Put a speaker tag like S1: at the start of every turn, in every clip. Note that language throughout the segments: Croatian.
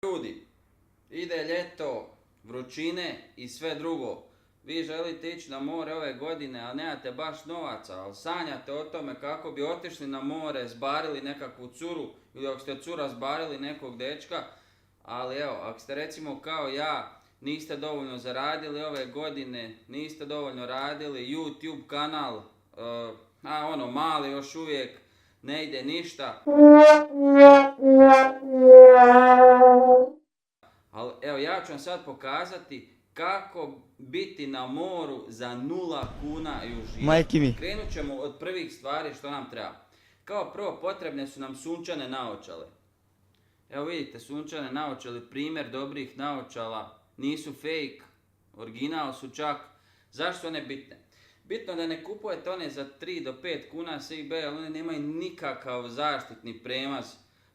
S1: Ljudi, ide ljeto, vrućine i sve drugo. Vi želite ići na more ove godine, a nemate baš novaca, ali sanjate o tome kako bi otišli na more, zbarili nekakvu curu, ili ako ste cura zbarili nekog dečka, ali evo, ako ste recimo kao ja, niste dovoljno zaradili ove godine, niste dovoljno radili, YouTube kanal, mali još uvijek, ne ide ništa. Ali evo, ja ću vam sad pokazati kako biti na moru za 0 kuna i uživati.
S2: Majke mi.
S1: Krenut ćemo od prvih stvari što nam treba. Kao prvo, potrebne su nam sunčane naočale. Evo vidite, sunčane naočale, primjer dobrih naočala, nisu fake, original su čak. Zašto su one bitne? Bitno da ne kupujete one za 3 do 5 kuna s eBay, ali one nemaju nikakav zaštitni premaz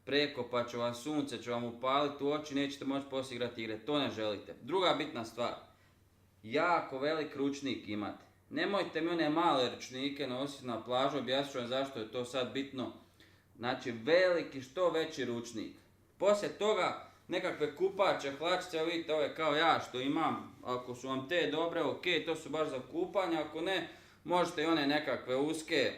S1: preko, pa će vam sunce, će vam upaliti u oči, nećete moći posigrati igre, to ne želite. Druga bitna stvar, jako velik ručnik imate. Nemojte mi one male ručnike nositi na plažu, objasnit ću vam zašto je to sad bitno. Znači veliki, što veći ručnik. Poslije toga nekakve kupače, hlačice, evo vidite ove kao ja što imam, ako su vam te dobre, ok, to su baš za kupanje, ako ne, možete i one nekakve uske,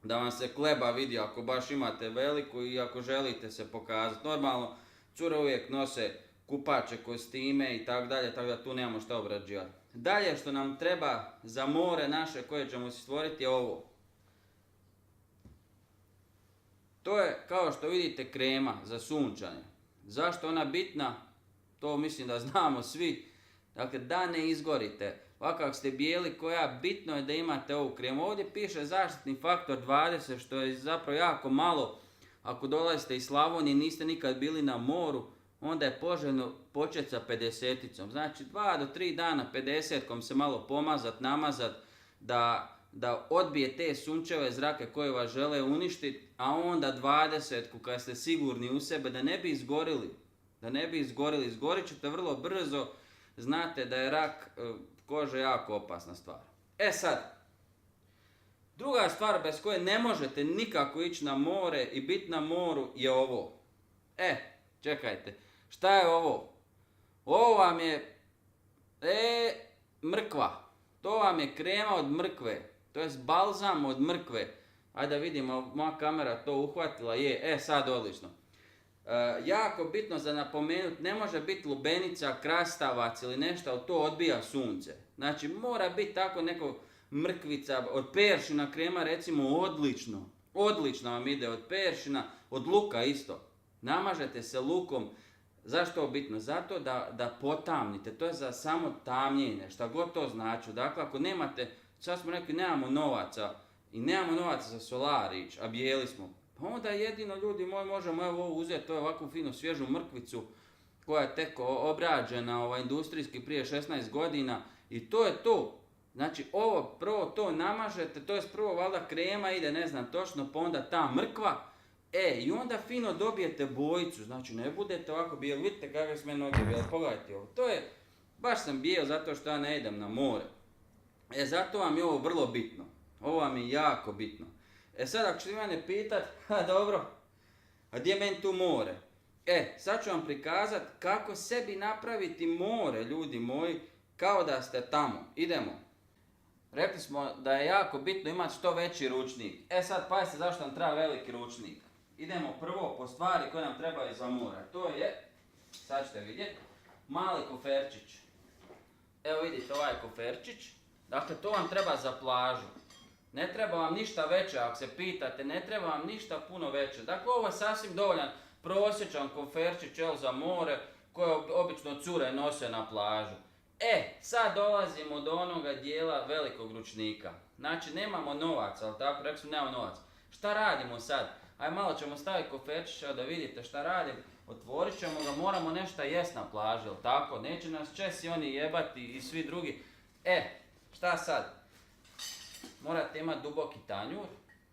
S1: da vam se kleba vidi ako baš imate veliku i ako želite se pokazati. Normalno, cure uvijek nose kupače, kostime i tako da tu nemamo šta obrađivati. Dalje što nam treba za more naše koje ćemo si stvoriti je ovo. To je, kao što vidite, krema za sunčanje. Zašto ona bitna? To mislim da znamo svi. Dakle, da ne izgorite. Ovako ako ste bijeli koja, bitno je da imate ovu kremu. Ovdje piše zaštitni faktor 20, što je zapravo jako malo. Ako dolazite iz Slavonije i niste nikad bili na moru, onda je poželjno početi sa 50-icom. Znači 2 do 3 dana 50-kom se malo pomazat, namazat, da odbije te sunčeve zrake koje vas žele uništiti, a onda 20-ku kad ste sigurni u sebe da ne bi izgorili. Izgorit ćete vrlo brzo, znate da je rak kože jako opasna stvar. E sad, druga stvar bez koje ne možete nikako ići na more i biti na moru je ovo. Čekajte, šta je ovo? Ovo vam je mrkva. To vam je krema od mrkve, to je balzam od mrkve. Ajde da vidimo, moja kamera to uhvatila, sad odlično. Jako bitno za napomenuti, ne može biti lubenica, krastavac ili nešto, ali to odbija sunce. Znači mora biti tako neko mrkvica, od peršina krema recimo odlično vam ide od peršina, od luka isto. Namažete se lukom, zašto je bitno? Zato da potamnite, to je za samo tamnjenje, šta god to znači. Dakle, ako nemate, sad smo rekli nemamo novaca i nemamo novaca za solarić, a bijeli smo, pa onda jedino ljudi moji možemo evo ovo uzeti, to je ovakvu finu svježu mrkvicu koja je tek obrađena industrijski prije 16 godina i to je to. Znači ovo prvo to namažete, to je prvo valjda krema ide ne znam točno, pa onda ta mrkva, i onda fino dobijete bojicu, znači ne budete ovako bijeli, vidite kakve su me noge bijeli, pogledajte ovo, to je, baš sam bijel zato što ja ne idem na more. Zato vam je ovo vrlo bitno, ovo vam je jako bitno. Sad ako ćete mene pitat, dobro, a gdje je meni tu more? Sad ću vam prikazat kako sebi napraviti more, ljudi moji, kao da ste tamo. Idemo. Rekli smo da je jako bitno imati što veći ručnik. Sad pazite zašto nam treba veliki ručnik. Idemo prvo po stvari koje nam trebaju za more. To je, sad ćete vidjeti, mali koferčić. Evo vidite ovaj koferčić. Dakle, to vam treba za plažu. Ne treba vam ništa veće, ako se pitate, ne treba vam ništa puno veće. Dakle, ovo je sasvim dovoljan prosječan koferčić za more koje obično cure nose na plažu. Sad dolazimo do onoga dijela velikog ručnika. Znači, nemamo novaca, ali tako, rekli smo nemamo novaca. Šta radimo sad? Ajde, malo ćemo staviti koferčić, da vidite šta radim. Otvorit ćemo ga, moramo nešto jest na plaži, ali tako? Neće nas Česi oni jebati i svi drugi. Šta sad? Morate imati duboki tanjur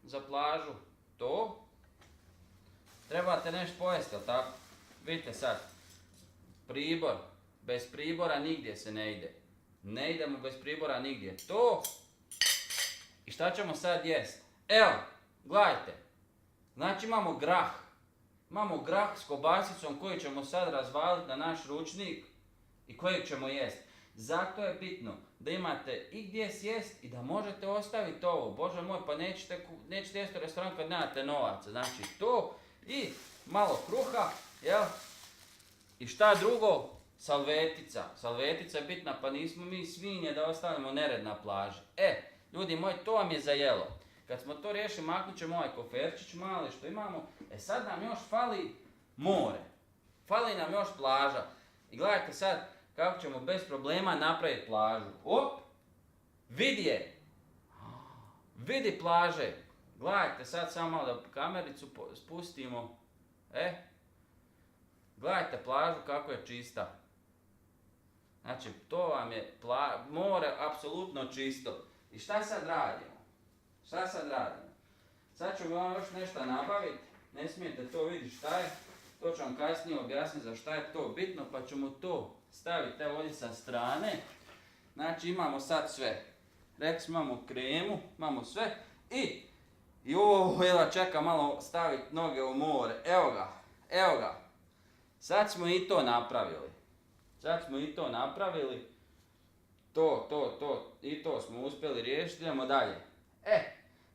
S1: za plažu, to. Trebate nešto pojesti, jel tako? Vidite sad, pribor, bez pribora nigdje se ne ide. Ne idemo bez pribora nigdje, to. I šta ćemo sad jest? Evo, gledajte, znači imamo grah, Imamo grah s kobasicom koji ćemo sad razvaliti na naš ručnik i kojeg ćemo jesti. Zato je bitno da imate i gdje sjest i da možete ostaviti ovo. Bože moj, pa nećete jesti u restoran kad nemate novaca. Znači to i malo kruha, jel? I šta drugo? Salvetica. Salvetica je bitna, pa nismo mi svinje da ostavimo nered na plaži. Ljudi moji, to vam je za jelo. Kad smo to riješili, maknut ćemo ovaj koferčić mali što imamo. Sad nam još fali more. Fali nam još plaža. I gledajte sad kako ćemo bez problema napraviti plažu. Vidi je. Vidi plaže. Gledajte sad samo malo da kamericu spustimo. Gledajte plažu kako je čista. Znači, to vam je more apsolutno čisto. I šta sad radimo? Sad ću vam još nešto nabaviti. Ne smijete to vidjeti šta je. To ću vam kasnije objasniti za šta je to bitno, pa ćemo to staviti ovdje sa strane. Znači, imamo sad sve. Rekli smo, imamo kremu, imamo sve. I čeka malo staviti noge u more. Evo ga. Sad smo i to napravili. I to smo uspjeli riješiti. Idemo dalje.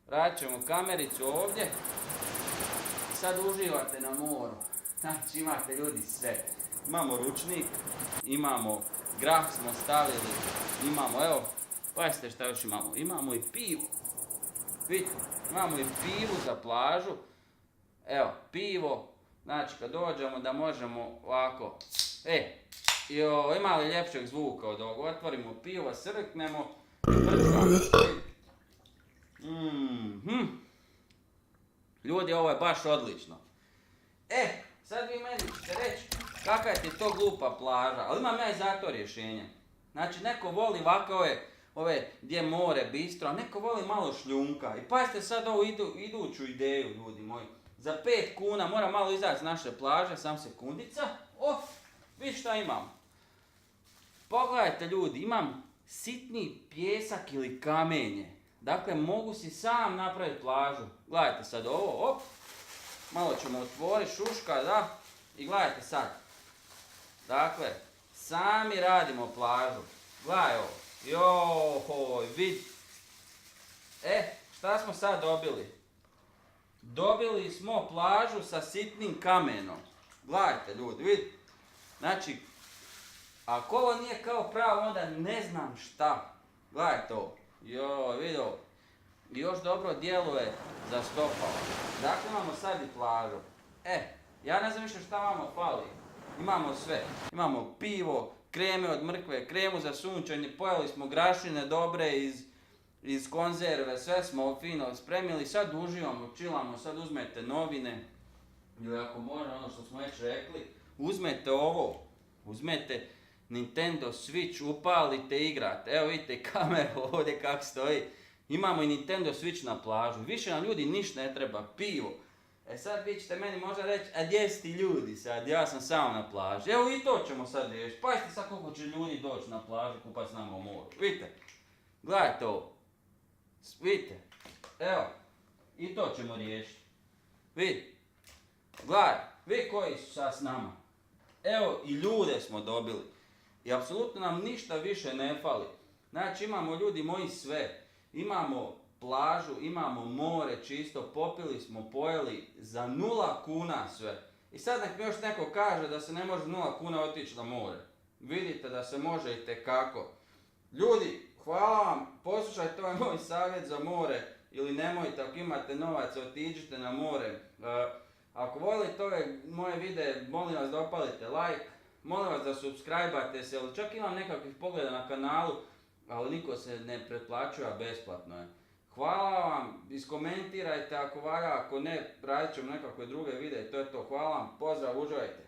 S1: Vratit ćemo kamericu ovdje. Sad uživate na moru. Znači imate ljudi sve. Imamo ručnik, imamo grah smo stavili, imamo, pazite šta još imamo. Imamo i pivo. Vidite, imamo i pivu za plažu. Pivo. Znači kad dođemo da možemo ovako. Ima li ljepšeg zvuka od ovog? Otvorimo pivo, srknemo i prčkamo. Ljudi, ovo je baš odlično. Sad vi meni ćete reći kakva je ti to glupa plaža, ali imam ja i za to rješenje. Znači neko voli ovako ove gdje more, bistro, a neko voli malo šljunka. I pazite sad ovu iduću ideju, ljudi moji. Za 5 kuna moram malo izaći s naše plaže, sam sekundica. Vidite šta imam. Pogledajte ljudi, imam sitni pijesak ili kamenje. Dakle, mogu si sam napraviti plažu. Gledajte sad ovo, malo ćemo otvoriti, šuška, da. I gledajte sad. Dakle, sami radimo plažu. Gledaj ovo. Vidi. Šta smo sad dobili? Dobili smo plažu sa sitnim kamenom. Gledajte ljudi, vidite. Znači, ako ovo nije kao pravo, onda ne znam šta. Gledajte ovo. Vidi ovo. I još dobro djeluje za stopalo. Dakle, imamo sad i plažu. Ja ne znam više šta vama fali. Imamo sve. Imamo pivo, kreme od mrkve, kremu za sunčanje, pojeli smo grašine dobre iz konzerve, sve smo fino spremili. Sad uživamo, čilamo, sad uzmete novine. Ili ako može, ono što smo već rekli, uzmete ovo. Uzmete Nintendo Switch, upalite, igrate. Evo vidite kameru ovdje kako stoji. Imamo i Nintendo Switch na plažu. Više nam ljudi ništa ne treba, pivo. Sad vi ćete meni možda reći, a gdje su ti ljudi sad, ja sam sam na plaži. Evo i to ćemo sad riješiti. Pazite sad koliko će ljudi doći na plažu kupati s nama u moru. Vidite, gledajte ovo. Vidite, evo, i to ćemo riješiti. Vidi, gledaj, vidi koji su sad s nama. Evo i ljude smo dobili. I apsolutno nam ništa više ne fali. Znači imamo ljudi moji sve. Imamo plažu, imamo more čisto, popili smo, pojeli za 0 kuna sve. I sad nek mi još neko kaže da se ne može 0 kuna otići na more. Vidite da se može i tekako. Ljudi, hvala vam, poslušajte ovaj moj savjet za more. Ili nemojte, ako imate novaca, otiđite na more. Ako volite ove moje videe, molim vas da opalite like. Molim vas da subscribe-ate se, jer čak imam nekakvih pogleda na kanalu, ali niko se ne pretplaćuje, a besplatno je. Hvala vam, iskomentirajte ako valja, ako ne, radit ćemo nekakve druge videe, to je to. Hvala vam, pozdrav, uživajte.